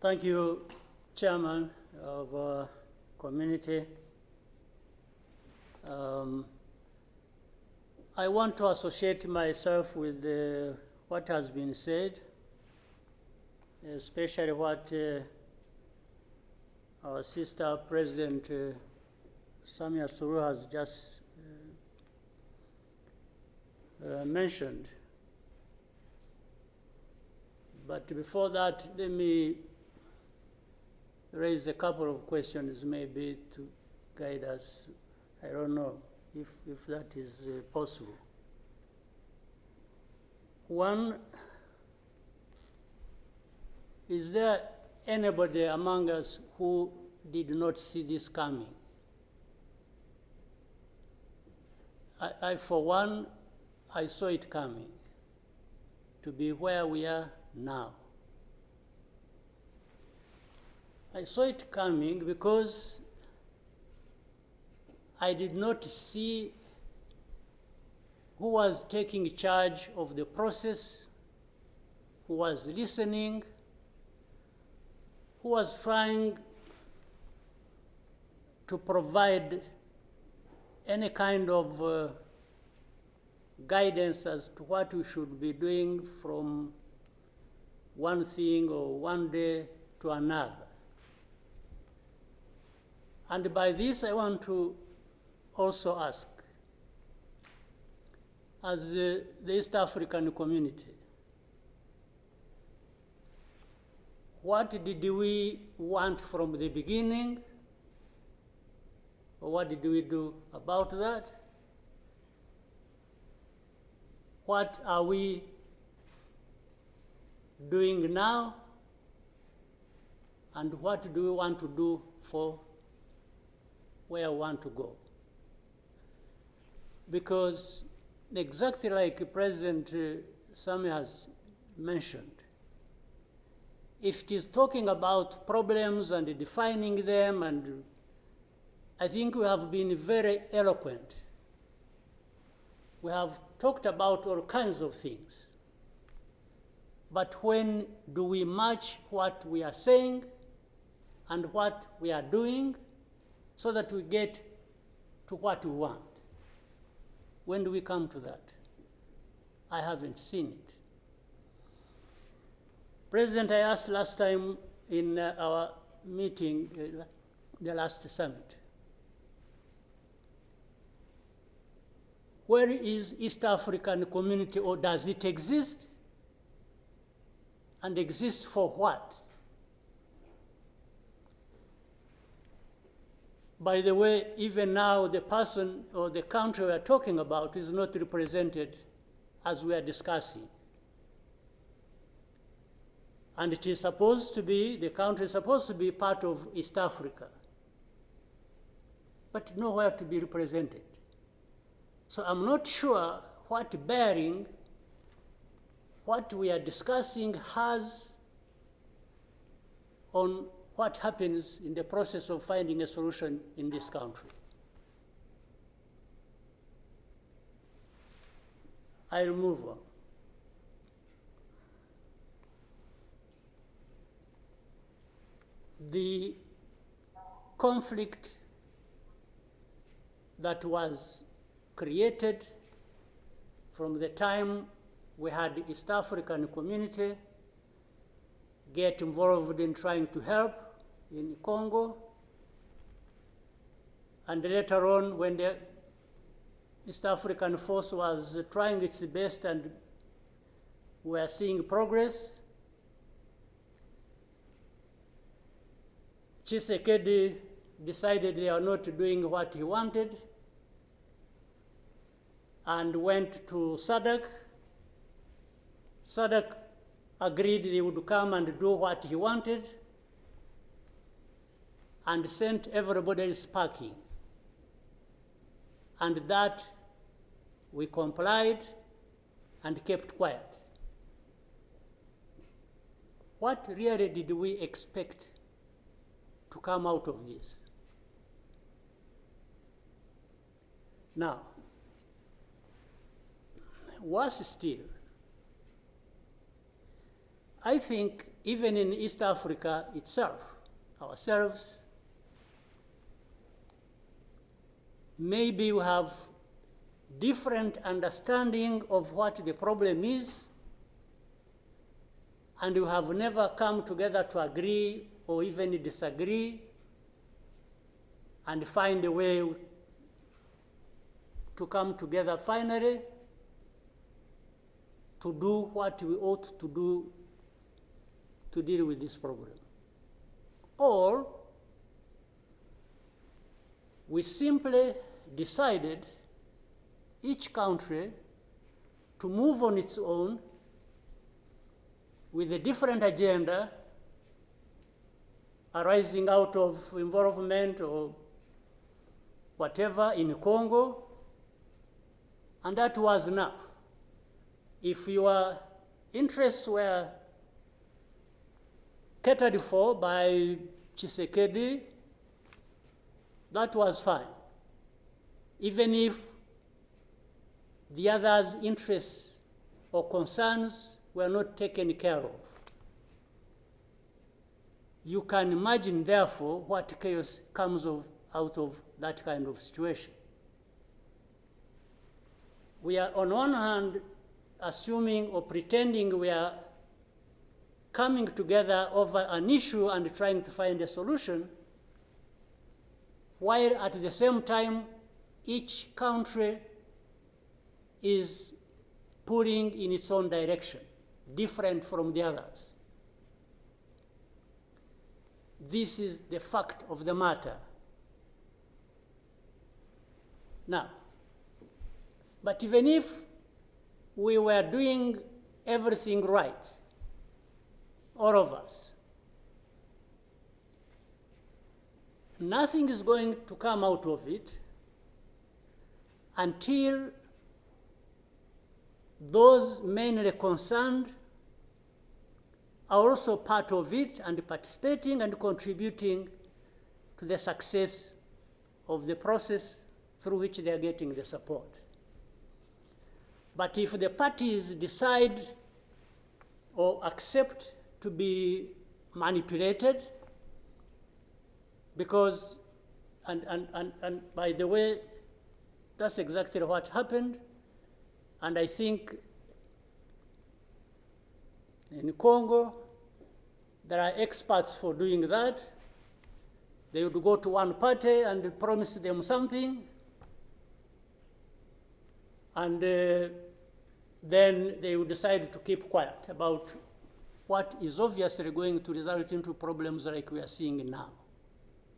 Thank you, Chairman of Community. I want to associate myself with what has been said, especially what our sister President Samia Suluhu has just mentioned. But before that, let me raise a couple of questions maybe to guide us. I don't know if that is possible. One, is there anybody among us who did not see this coming? I for one, I saw it coming to be where we are now. I saw it coming because I did not see who was taking charge of the process, who was listening, who was trying to provide any kind of guidance as to what we should be doing from one thing or one day to another. And by this, I want to also ask, as the East African community, what did we want from the beginning? Or what did we do about that? What are we doing now? And what do we want to do for where we want to go? Because exactly like President Samia has mentioned, if it is talking about problems and defining them, and I think we have been very eloquent. We have talked about all kinds of things. But when do we match what we are saying and what we are doing so that we get to what we want? When do we come to that? I haven't seen it. President, I asked last time in our meeting, the last summit, where is East African community, or does it exist? And exist for what? By the way, even now, the person or the country we are talking about is not represented as we are discussing. And it is supposed to be, the country is supposed to be part of East Africa, but nowhere to be represented. So I'm not sure what bearing what we are discussing has on what happens in the process of finding a solution in this country. I'll move on. The conflict that was created from the time we had the East African community get involved in trying to help in Congo, and later on when the East African force was trying its best and we are seeing progress, Tshisekedi decided they are not doing what he wanted and went to SADC. SADC agreed they would come and do what he wanted and sent everybody packing. And that we complied and kept quiet. What really did we expect to come out of this? Now, worse still, I think even in East Africa itself, ourselves, maybe we have different understanding of what the problem is, and we have never come together to agree or even disagree and find a way to come together finally to do what we ought to do to deal with this problem. Or we simply decided, each country, to move on its own with a different agenda arising out of involvement or whatever in Congo, and that was enough. If your interests were catered for by Tshisekedi, that was fine, even if the others' interests or concerns were not taken care of. You can imagine, therefore, what chaos comes out of that kind of situation. We are, on one hand, assuming or pretending we are coming together over an issue and trying to find a solution, while at the same time, each country is pulling in its own direction, different from the others. This is the fact of the matter. Now, but even if we were doing everything right, all of us, nothing is going to come out of it until those mainly concerned are also part of it and participating and contributing to the success of the process through which they are getting the support. But if the parties decide or accept to be manipulated, because, and by the way, that's exactly what happened, and I think in Congo, there are experts for doing that. They would go to one party and promise them something, and then they would decide to keep quiet about what is obviously going to result into problems like we are seeing now.